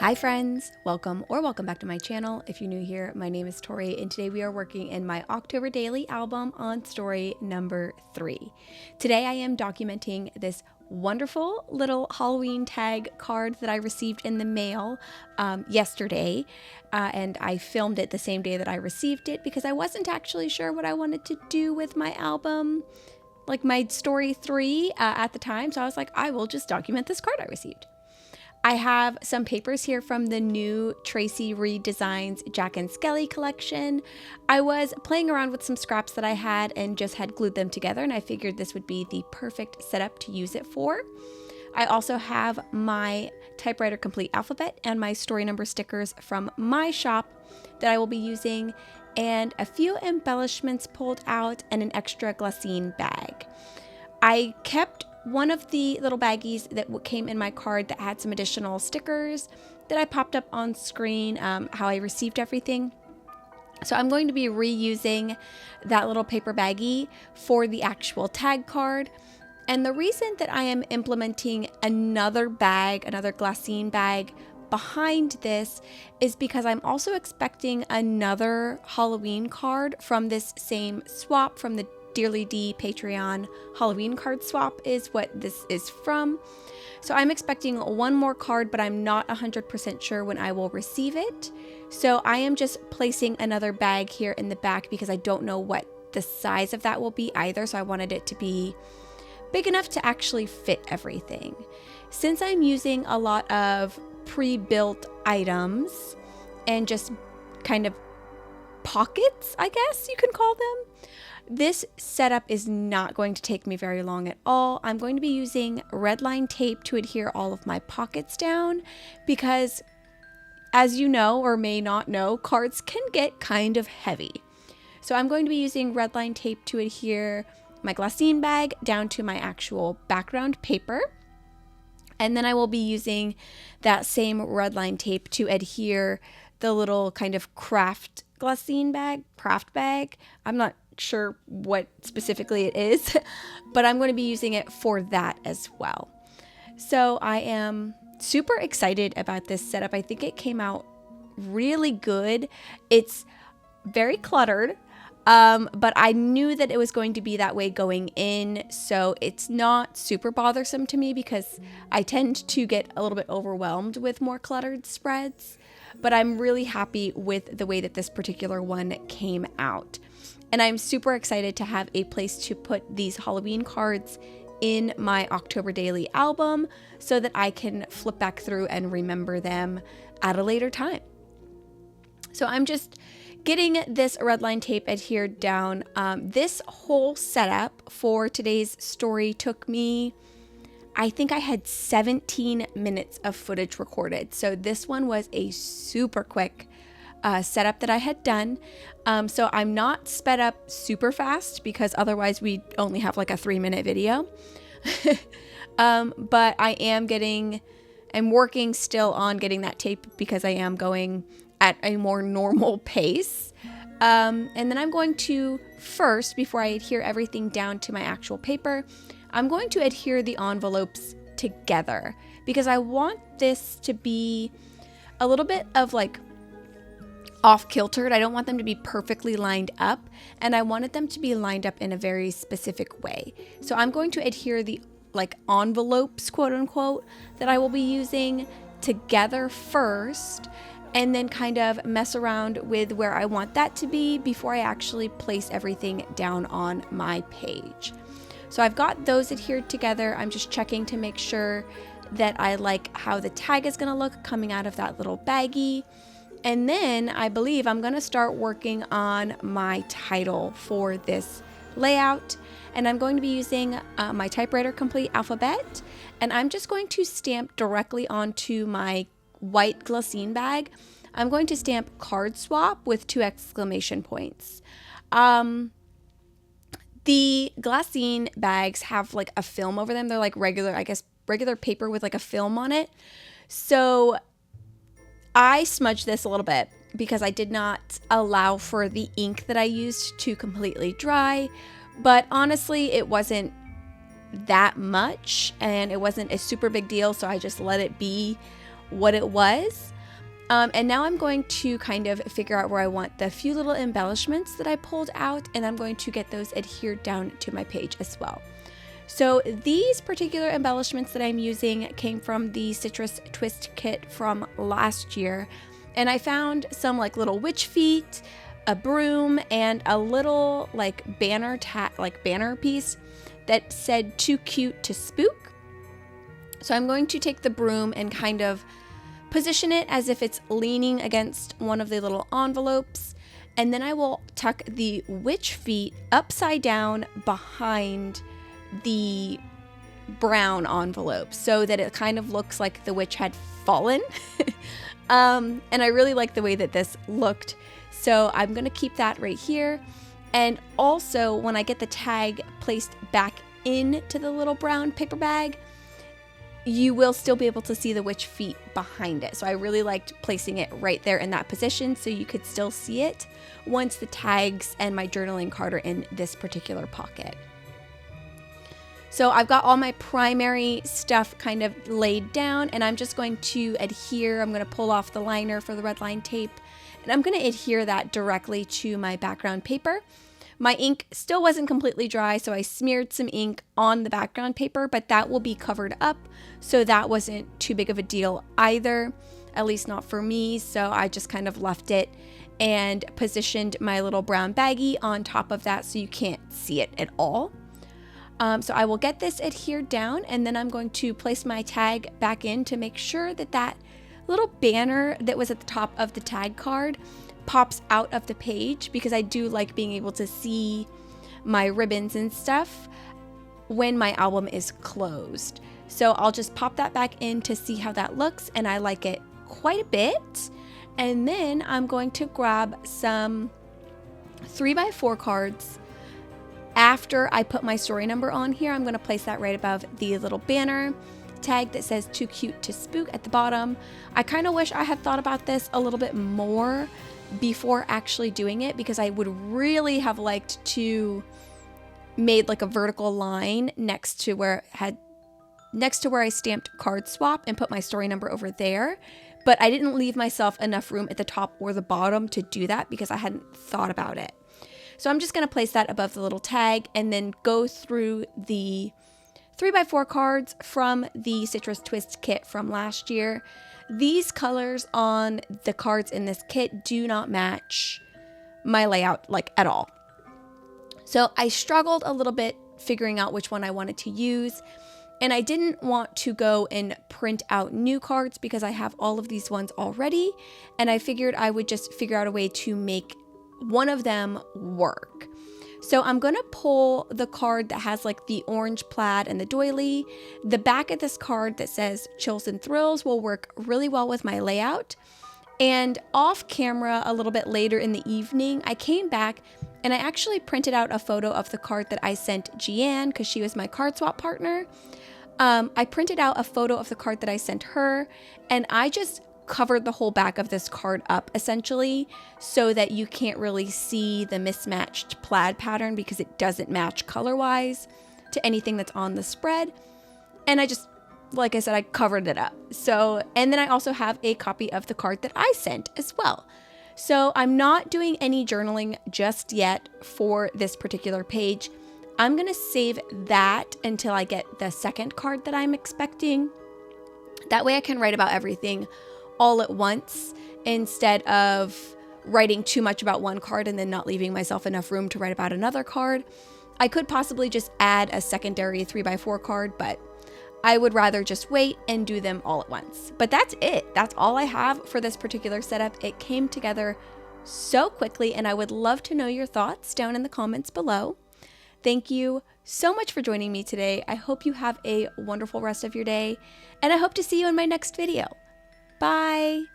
Hi friends, welcome back to my channel. If you're new here, my name is Torey and today we are working in my October daily album on story number 3. Today I am documenting this wonderful little Halloween tag card that I received in the mail yesterday, and I filmed it the same day that I received it because I wasn't actually sure what I wanted to do with my album, like my story 3 at the time, so I was like, I will just document this card I received. I have some papers here from the new Tracy Reed Designs Jack and Skelly collection. I was playing around with some scraps that I had and just had glued them together, and I figured this would be the perfect setup to use it for. I also have my typewriter complete alphabet and my story number stickers from my shop that I will be using, and a few embellishments pulled out and an extra glassine bag. I kept one of the little baggies that came in my card that had some additional stickers that I popped up on screen, how I received everything. So I'm going to be reusing that little paper baggie for the actual tag card. And the reason that I am implementing another bag, another glassine bag behind this is because I'm also expecting another Halloween card from this same swap from the Dearly D Patreon Halloween card swap is what this is from. So I'm expecting one more card, but I'm not 100% sure when I will receive it. So I am just placing another bag here in the back because I don't know what the size of that will be either. So I wanted it to be big enough to actually fit everything. Since I'm using a lot of pre-built items and just kind of pockets, I guess you can call them, this setup is not going to take me very long at all. I'm going to be using red line tape to adhere all of my pockets down because, as you know or may not know, cards can get kind of heavy. So I'm going to be using red line tape to adhere my glassine bag down to my actual background paper. And then I will be using that same red line tape to adhere the little kind of craft bag. I'm not sure what specifically it is, but I'm going to be using it for that as well. So I am super excited about this setup. I think it came out really good. It's very cluttered, but I knew that it was going to be that way going in, so it's not super bothersome to me because I tend to get a little bit overwhelmed with more cluttered spreads, but I'm really happy with the way that this particular one came out. And I'm super excited to have a place to put these Halloween cards in my October daily album so that I can flip back through and remember them at a later time. So I'm just getting this red line tape adhered down. This whole setup for today's story took me, I think I had 17 minutes of footage recorded. So this one was a super quick setup that I had done. So I'm not sped up super fast because otherwise we only have like a 3-minute video. But I'm working still on getting that tape because I am going at a more normal pace. And then I'm going to first, before I adhere everything down to my actual paper, I'm going to adhere the envelopes together because I want this to be a little bit of like off-kiltered. I don't want them to be perfectly lined up, and I wanted them to be lined up in a very specific way. So I'm going to adhere the like envelopes, quote unquote, that I will be using together first, and then kind of mess around with where I want that to be before I actually place everything down on my page. So I've got those adhered together. I'm just checking to make sure that I like how the tag is going to look coming out of that little baggie. And then I believe I'm going to start working on my title for this layout. And I'm going to be using my typewriter complete alphabet. And I'm just going to stamp directly onto my white glassine bag. I'm going to stamp card swap with 2 exclamation points. The glassine bags have like a film over them. They're like regular paper with like a film on it. So I smudged this a little bit because I did not allow for the ink that I used to completely dry, but honestly, it wasn't that much and it wasn't a super big deal, so I just let it be what it was. And now I'm going to kind of figure out where I want the few little embellishments that I pulled out, and I'm going to get those adhered down to my page as well. So these particular embellishments that I'm using came from the Citrus Twist kit from last year, and I found some like little witch feet, a broom, and a little like banner piece that said "too cute to spook." So I'm going to take the broom and kind of position it as if it's leaning against one of the little envelopes, and then I will tuck the witch feet upside down behind the brown envelope so that it kind of looks like the witch had fallen. And I really like the way that this looked, so I'm going to keep that right here. And also, when I get the tag placed back into the little brown paper bag, you will still be able to see the witch feet behind it. So I really liked placing it right there in that position so you could still see it once the tags and my journaling card are in this particular pocket. So I've got all my primary stuff kind of laid down, and I'm just going to adhere. I'm going to pull off the liner for the red line tape, and I'm going to adhere that directly to my background paper. My ink still wasn't completely dry, so I smeared some ink on the background paper, but that will be covered up, so that wasn't too big of a deal either, at least not for me. So I just kind of left it and positioned my little brown baggie on top of that so you can't see it at all. So I will get this adhered down, and then I'm going to place my tag back in to make sure that that little banner that was at the top of the tag card pops out of the page, because I do like being able to see my ribbons and stuff when my album is closed. So I'll just pop that back in to see how that looks, and I like it quite a bit. And then I'm going to grab some 3x4 cards. After I put my story number on here, I'm going to place that right above the little banner tag that says "too cute to spook" at the bottom. I kind of wish I had thought about this a little bit more before actually doing it, because I would really have liked to made like a vertical line next to where I stamped card swap and put my story number over there. But I didn't leave myself enough room at the top or the bottom to do that because I hadn't thought about it. So I'm just going to place that above the little tag and then go through the 3x4 cards from the Citrus Twist kit from last year. These colors on the cards in this kit do not match my layout like at all. So I struggled a little bit figuring out which one I wanted to use, and I didn't want to go and print out new cards because I have all of these ones already, and I figured I would just figure out a way to make one of them work. So I'm going to pull the card that has like the orange plaid and the doily. The back of this card that says "Chills and Thrills" will work really well with my layout. And off camera a little bit later in the evening, I came back and I actually printed out a photo of the card that I sent Jeanne because she was my card swap partner. I printed out a photo of the card that I sent her, and I just covered the whole back of this card up essentially so that you can't really see the mismatched plaid pattern because it doesn't match color-wise to anything that's on the spread. And I just, like I said, I covered it up. So, and then I also have a copy of the card that I sent as well. So I'm not doing any journaling just yet for this particular page. I'm going to save that until I get the second card that I'm expecting. That way I can write about everything all at once instead of writing too much about one card and then not leaving myself enough room to write about another card. I could possibly just add a secondary 3x4 card, but I would rather just wait and do them all at once. But that's it. That's all I have for this particular setup. It came together so quickly, and I would love to know your thoughts down in the comments below. Thank you so much for joining me today. I hope you have a wonderful rest of your day, and I hope to see you in my next video. Bye.